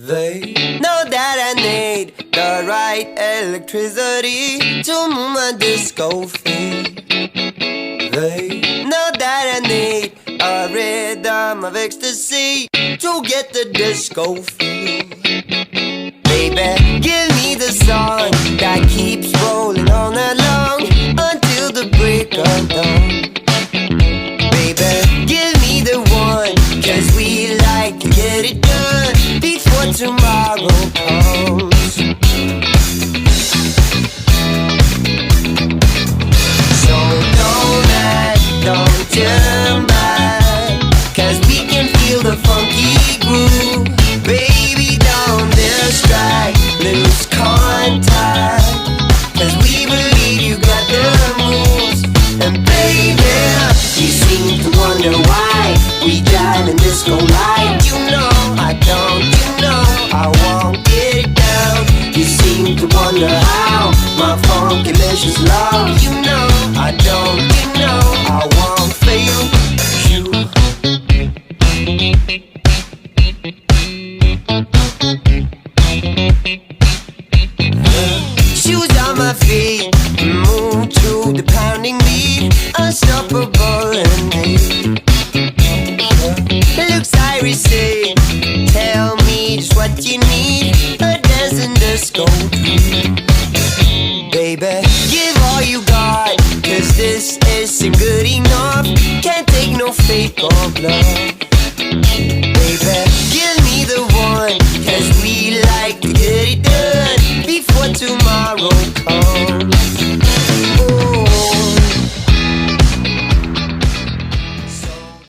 They know that I need the right electricity to move my disco feet. They know that I need a rhythm of ecstasy to get the disco feel. Baby, give me the song that keeps rolling all night long until the break of dawn. Baby, give me the one, 'cause we like to get it done before tomorrow comes. So don't turn back, 'cause we can feel the funky groove. Baby, don't distract, lose contact, 'cause we believe you got the moves. And baby, you seem to wonder why we dive in disco light. You know I don't, you know I won't get it down. You seem to wonder how my funky delicious love. You know I don't, you know I won't fail you. Shoes on my feet, move to the pounding beat, unstoppable indeed. Looks I receive, tell me just what you need, a dancing disco dream. Baby, give all you got, 'cause this isn't good enough. Can't take no fake or bluff. Baby, give